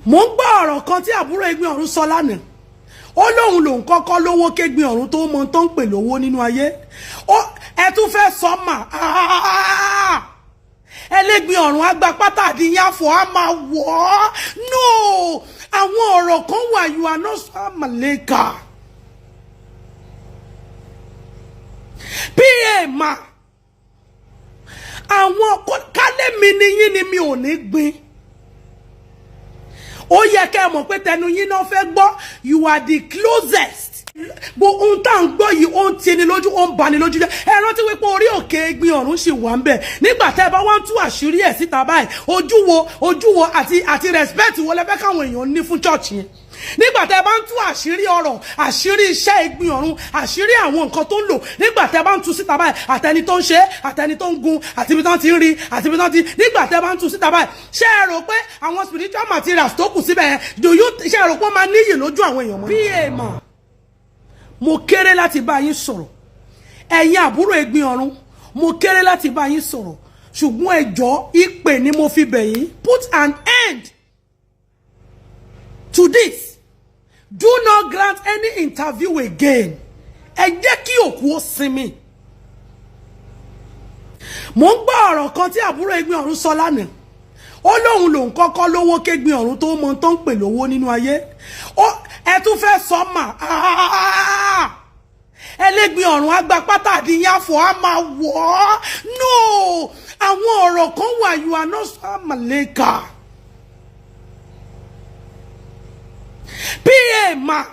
Mo ń gbọ́ ọ̀rọ̀ kan tí àbúrò Egbin Orun sọ lánàá. Ó lóhun lòun kọ́kọ́ lówó k'Egbin Orun tó mọ tó ń pè lówó nínú ayé. Ẹ tún fẹ́ sọ mà. Egbin Orun àgbà pátá àdìyànfọ̀ á máa wọ̀ ọ́. No! Àwọn ọ̀rọ̀ kan wà, you are not so maleka. PA ma. Àwọn kálẹ̀ mi ni yín ni mi ò ní gbin. Ó yẹ kẹ́ mọ̀ pé tẹnu yín náà fẹ́ gbọ́, you are the closest. Bó ohun tá ń gbọ́ yìí ó ń tini lójú, ó ń bani lójú jẹ́. Ẹ rántí wípé orí òkè Egbin Orun sì wà ń bẹ̀. Nígbà tẹ́ bá wá ń tú àṣírí ẹ̀ síta báyìí, ojú wo àti respect wo lẹ fẹ́ káwọn èèyàn ní fún church yẹn. Nígbà tẹ́ bá ń tú àṣírí ọ̀rọ̀, àṣírí iṣẹ́ Egbin Orun, àṣírí àwọn nǹkan tó ń lò, nígbà tẹ́ bá ń tú síta báyìí, àtẹni tó ń ṣe, àtẹni tó ń gun, àti ibi tán ti ń rí, àti ibi tán ti, nígbà tẹ́ bá ń tú síta báyìí, ṣé ẹ rò pé àwọn spiritual materials tó kù síbẹ̀ yẹn, ṣé ẹ rò pé wọ́n máa níyì lójú àwọn èèyàn mọ́? PA mà, mo kéré láti bá yín sọ̀rọ̀. Ẹ̀yin àbúrò Egbin Orun, mo kéré láti bá yín sọ̀rọ̀. Ṣùgbọ́n ẹ jọ̀ọ́, ìpè ni mo fi bẹ̀ yín. Put an end to this. Do not grant any interview again. Ẹ jẹ́ kí òkú ó sinmi. Mo ń gbọ́ ọ̀rọ̀ kan tí àbúrò Egbin Orun sọ lánàá. Ó lóhun lòun kọ́kọ́ lówó k'Egbin Orun tó mọ tó ń pè lówó nínú ayé. Ẹ tún fẹ́ sọ mà. Egbin Orun àgbà pátá àdìyànfọ̀ á máa wọ̀ ọ́. No! Àwọn ọ̀rọ̀ kan wà, you are not so maleka. PA ma.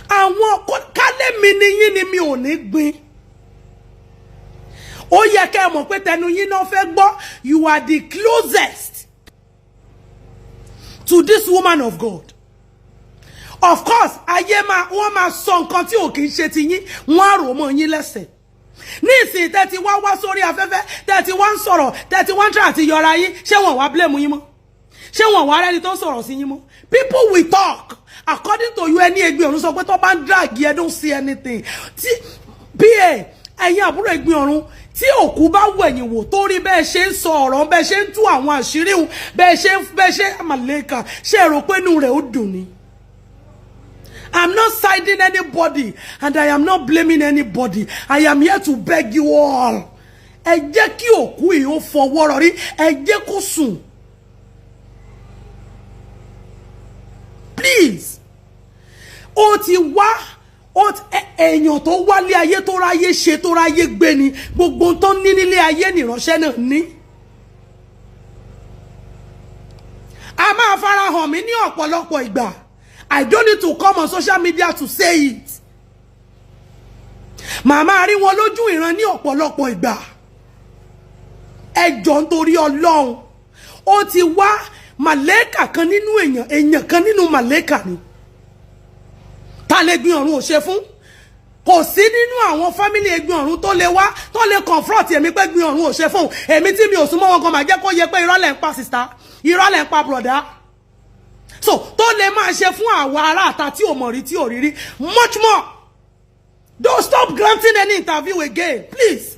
Àwọn kálẹ̀ mi ni yín ni mi ò ní gbin. Ó yẹ kẹ́ mọ̀ pé tẹnu yín náà fẹ́ gbọ́, you are the closest to this woman of God. Of course, ayé wọ́n máa sọ nǹkan tí ò kìí ṣe ti yín, wọ́n á rò mọ́ yín lẹ́sẹ̀. Ní ìsìn tẹ́ ti wá sórí afẹ́fẹ́, tẹ́ ti wá ń sọ̀rọ̀, tẹ́ ti wá ń try àti yọra yín, ṣé wọ́n wá blame yín mọ́? Ṣé wọ́n wá rẹ́ni tó ń sọ̀rọ̀ sí yín mọ́? People will talk. According to you, ẹni Egbin Orun sọ pé tó bá ń drag you, don't see anything. PA, ẹ̀yin àbúrò Egbin Orun, tí òkú bá wẹ̀yìn wò tó rí bẹ́ẹ̀ ṣe ń sọ ọ̀rọ̀, bẹ́ẹ̀ ṣe ń tú àwọn àṣírí hùn, bẹ́ẹ̀ ṣe àmàlẹ́kà, ṣé ẹ rò pé inú rẹ̀ ó dùn ni? I'm not siding anybody and I am not blaming anybody. I am here to beg you all. Ẹ jẹ́ kí òkú yìí ó fọwọ́ rọrí, ẹ jẹ́ kó sùn. Please. Ó ti wá, èèyàn tó wálé ayé tó ráyé ṣe tó ráyé gbé ni, gbogbo tó ní nílé ayé nìránṣẹ́ náà ní. A máa farahàn mí ní ọ̀pọ̀lọpọ̀ ìgbà. I don't need to come on social media to say it. Màmá rí wọn lójú ìran ní ọ̀pọ̀lọpọ̀ ìgbà. Ẹ jọ̀ọ́ nítorí Ọlọ́run. Ó ti wá màlẹ́kà kan nínú èèyàn kan nínú màlẹ́kà ni. Ta l'Egbin Orun ò ṣe fún? Kò sí nínú àwọn family Egbin Orun tó lè wá, tó lè confront èmi pé Egbin Orun ò ṣe fún. Èmi tí mi ò súnmọ́ wọn gan máa jẹ́ kó yẹ pé irọ́ lẹ̀ ń pa sister, irọ́ lẹ̀ ń pa brother. So, tó lè máa ṣe fún àwa ará àta tí ò mọ̀ rí tí ò rí rí. Much more. Don't stop granting any interview again, please.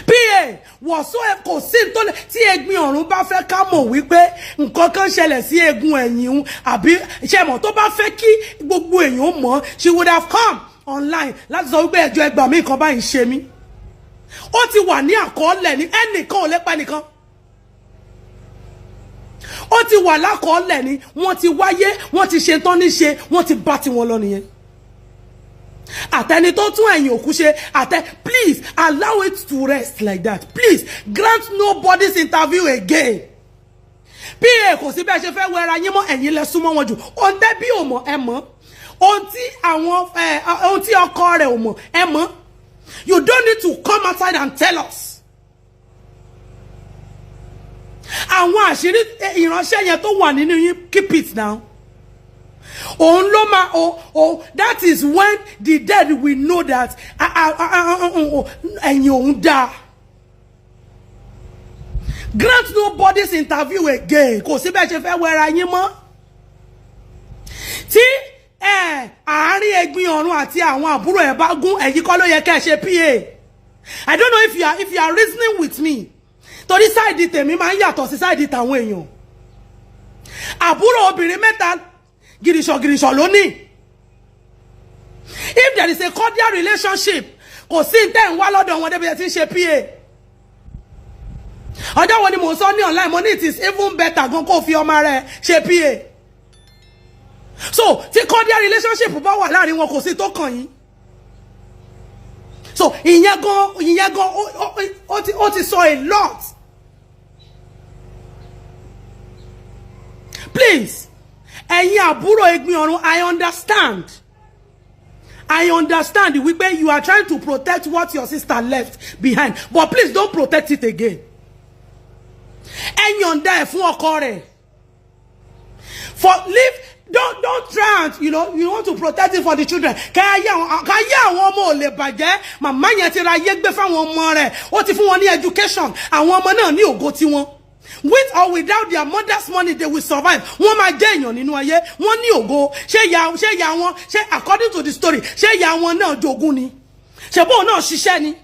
PA, whatsoever kò sí tó lè tí Egbin Orun bá fẹ́ ká mọ̀ wípé nǹkan kan ṣẹlẹ̀ sí egun ẹ̀yìn un, àbí ṣe mọ̀ tó bá fẹ́ kí gbogbo èèyàn mọ̀, she would have come online láti sọ wípé ẹjọ́ ẹgbàá mi kan báyìí ṣe mí. Ó ti wà ní àkọọ́lẹ̀ ní ẹnìkan ò lè pa nìkan. Ó ti wà lákọọ́lẹ̀ ni, wọ́n ti wáyé, wọ́n ti ṣe tán ní ṣe, wọ́n ti bá ti wọn lọ nìyẹn. Àtẹni tó tún ẹ̀yìn òkú ṣe, please allow it to rest like that. Please grant nobody's interview again. PA kò sí bẹ́ẹ̀ ṣe fẹ́ wẹra yín mọ́, ẹ̀yin lẹ súnmọ́ wọn jù. Ohun tẹ́ bí ò mọ̀ ẹ mọ̀. Ohun tí ọkọ rẹ̀ ò mọ̀ ẹ mọ̀. You don't need to come outside and tell us. Àwọn àṣírí ìránṣẹ́ yẹn tó wà nínú yín, keep it now. Òun ló máa that is when the dead will know that ẹ̀yin òun dá. Grant nobody's interview again. Kò sí bẹ́ẹ̀ ṣe fẹ́ wẹra yín mọ́. Tí àárín Egbin Orun àti àwọn àbúrò ẹ̀ bá gún, ẹ̀yin kọ́ ló yẹ kẹ́ ṣe PA. I don't know if you are reasoning with me. Torí side tèmi máa ń yàtọ̀ sí side tàwọn èèyàn. Àbúrò obìnrin mẹ́ta gìrìṣọ̀ lónìí. If there is a cordial relationship, kò sí ntẹ́ ń wá lọ́dọ̀ wọn débi tí ń ṣe PA. Ọjọ́ wo ni mo sọ ní online, mo ní it is even better gan kó fi ọmọ rẹ̀ ṣe PA. So, tí cordial relationship bá wà láàrin wọn kò sí tó kàn yín. So, ìyẹn gan ó ti sọ a lot. Please, ẹ̀yin àbúrò Egbin Orun, I understand wípé you are trying to protect what your sister left behind, but please don't protect it again. Ẹ yọ̀ǹda ẹ̀ fún ọkọ rẹ̀. Don't try and, you want to protect it for the children. Kaya àwọn ọmọ ò lè bàjẹ́. Màmá yẹn ti ra ayé gbé fáwọn ọmọ rẹ̀. Ó ti fún wọn ní education. Àwọn ọmọ náà ní ògo tiwọn. With or without their mother's money, they will survive. Wọ́n máa jẹ́ èèyàn nínú ayé. Wọ́n ní ògo. Ṣé ìyá wọn, according to the story, ṣé ìyá wọn náà jogún ni? Ṣé bóun náà ṣiṣẹ́ ni?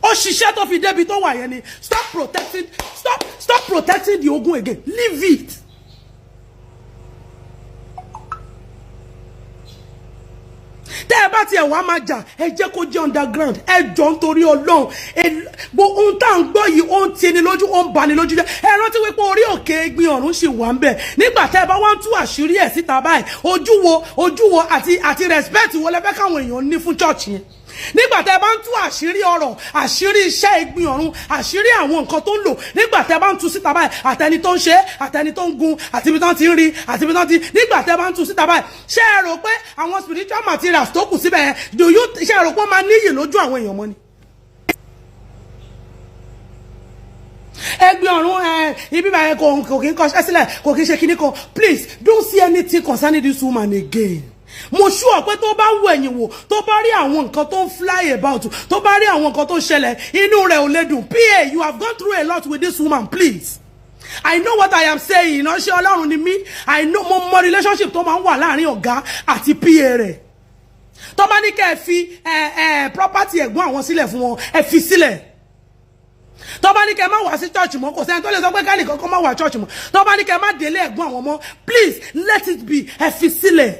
Ó ṣiṣẹ́ tó fi débi tó wà yẹn ni. Stop protecting the ogun again. Leave it. Tẹ́ ẹ bá tiẹ̀ wá máa jà, ẹ jẹ́ kó jẹ́ underground. Ẹ jọ̀ọ́ nítorí Ọlọ́run. Ohun tá à ń gbọ́ yìí, ó ń tini lójú, ó ń bani lójú jẹ́. Ẹ rántí wípé orí òkè Egbin Orun ṣì wà ń bẹ̀. Nígbà tẹ́ ẹ bá wá ń tú àṣírí ẹ̀ síta báyìí, ojú wo àti respect wo lẹ fẹ́ káwọn èèyàn ní fún church yẹn. Nígbà tẹ́ bá ń tú àṣírí ọ̀rọ̀, àṣírí iṣẹ́ Egbin Orun, àṣírí àwọn nǹkan tó ń lò, nígbà tẹ́ bá ń tú síta báyìí, àtẹni tó ń ṣe, àtẹni tó ń gun, àti ibi tó ń ti ń rí, àti ibi tó ń ti, nígbà tẹ́ bá ń tú síta báyìí, ṣé ẹ rò pé àwọn spiritual materials tó kù síbẹ̀ yẹn, ṣé ẹ rò pé ó máa níyì lójú àwọn èèyàn mọ́ ni? Egbin Orun, ibi báyẹn kò kí ń kọṣẹ́ sílẹ̀, kò kí ń ṣe kíní kan. Please don't see anything concerning this woman again. Mo sure pé tó bá wo ẹ̀yìn wò, tó bá rí àwọn nǹkan tó ń fly about, tó bá rí àwọn nǹkan tó ń ṣẹlẹ̀, inú rẹ̀ ò lè dùn. PA, you have gone through a lot with this woman, please. I know what I am saying. Ìránṣẹ́ Ọlọ́run ni mí. I know mo mọ relationship tó máa ń wà láàrin ọ̀gá àti PA rẹ̀. Tó bá ní kẹ́ ẹ fi property ẹ̀gbọ́n àwọn sílẹ̀ fún wọn, ẹ fi sílẹ̀. Tó bá ní kẹ́ má wá sí church mọ́, kò sẹ́ni tó lè sọ pé kẹ́ni kankan má wá church mọ́. Tó bá ní kẹ́ má délé ẹ̀gbọ́n àwọn mọ́, please let it be. Ẹ fi sílẹ̀.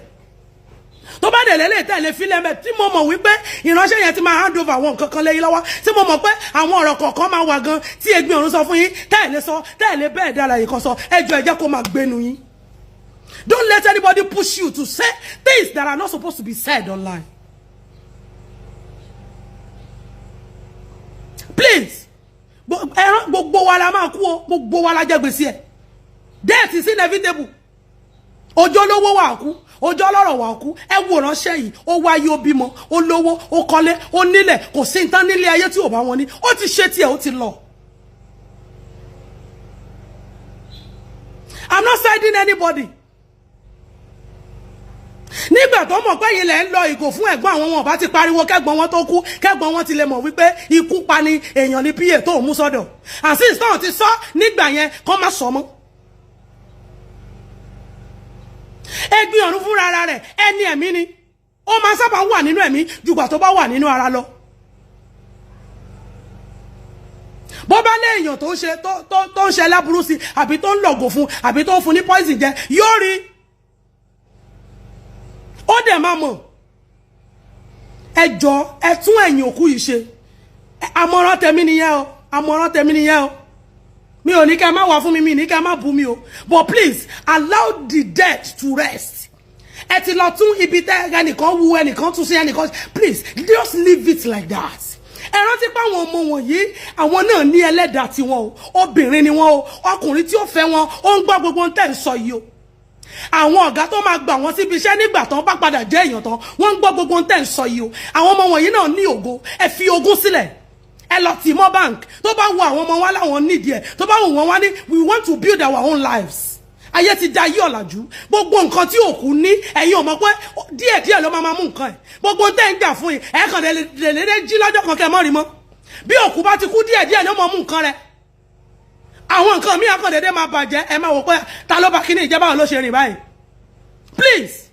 Tó bá dẹ̀ lélẹ̀ tẹ̀lé fílẹ̀ mẹ́ tí mo mọ̀ wípé ìránṣẹ́ yẹn ti máa hand over àwọn nǹkan kan lẹ́yìn lọ́wọ́, tí mo mọ̀ pé àwọn ọ̀rọ̀ kọ̀ọ̀kan máa wà gan tí Egbin Orun sọ fún yín tẹ̀lé bẹ́ẹ̀ dára yìí kan sọ, ẹjọ́ ẹ jẹ́ kó máa gbénu yín. Don't let anybody push you to say things that are not supposed to be said online. Please, gbogbo wa la máa kú o, gbogbo wa la jẹ gbèsè ẹ̀. Death is inevitable. Ọjọ́ lówó wà kú, ọjọ́ lọ́rọ̀ wà kú. Ẹ wò ránṣẹ́ yìí, ó wáyé, ó bímọ, ó lówó, ó kọ́lé, ó nílẹ̀, kò sí nǹkan nílé ayé tí ò bá wọn ní. Ó ti ṣe tiẹ̀, ó ti lọ. I'm not siding anybody. Nígbà tó mọ̀ pé yìí lẹ̀ ń lọ ìgò fún ẹ̀gbọ́n àwọn wọn bá ti pariwo kẹ́gbọ́n wọn tó kú, kẹ́gbọ́n wọn ti lè mọ̀ wípé ikú pa ni èèyàn ní PA tó mú sọ́dọ̀. And since náà ti sọ nígbà yẹn kó má sọ mọ́. Egbin Orun fúnra ara rẹ̀ ẹni ẹ̀mí ni. Ó máa sábà wà nínú ẹ̀mí jùgbà tó bá wà nínú ara lọ. Bó bá lé èèyàn tó ń ṣe láburú sí, àbí tó ń lọ̀gò fún, àbí tó ń fún ní poison jẹ, yóò rí. Ó dẹ̀ máa mọ̀. Ẹ jọ̀ọ́, ẹ tún ẹ̀yìn òkú yìí ṣe. Àmọ̀ràn tèmi nìyẹn o. Àmọ̀ràn tèmi nìyẹn o. Mi ò ní ká má wá fún mi, mi ní ká má bú mi o. But please, allow the dead to rest. Ẹ ti lọ tún ibi tẹ́ ẹnìkan wú, ẹnìkan tún sí ẹnìkan. Please, just leave it like that. Ẹ rántí pé àwọn ọmọ wọ̀nyí, àwọn náà ní ẹlẹ́dàá tiwọn o. Obìnrin ni wọ́n o. Ọkùnrin tí ó fẹ́ wọn, ó ń gbọ́ gbogbo ohun tẹ́ ń sọ yìí o. Àwọn ọ̀gá tó máa gbà wọ́n síbi iṣẹ́ nígbà tán bá padà jẹ́ èèyàn tán, wọ́n ń gbọ́ gbogbo ohun tẹ́ ń sọ yìí o. Àwọn ọmọ wọ̀nyí náà ní ògo. Ẹ fi ogún sílẹ̀. Ẹ lọ tì mọ́ bank. Tó bá wù àwọn ọmọ wa láwọn nídìí ẹ̀. Tó bá wù wọ́n wá ní, we want to build our own lives. Ayé ti da ayé ọ̀làjú. Gbogbo nǹkan tí òkú ní, ẹ̀yin ò mọ̀ pé díẹ̀díẹ̀ ló máa mú nǹkan ẹ̀. Gbogbo tẹ́ ń jà fún yín, ẹ̀ kàn lè jí lọ́jọ́ kan kẹ́ mọ́ rí mọ́. Bí òkú bá ti kú díẹ̀díẹ̀ ló máa mú nǹkan rẹ̀. Àwọn nǹkan míì akàn dédé máa bàjẹ́, ẹ máa wò pé ta ló bá kíní ìjẹ́ báwo ló ṣe rìn báyìí. Please,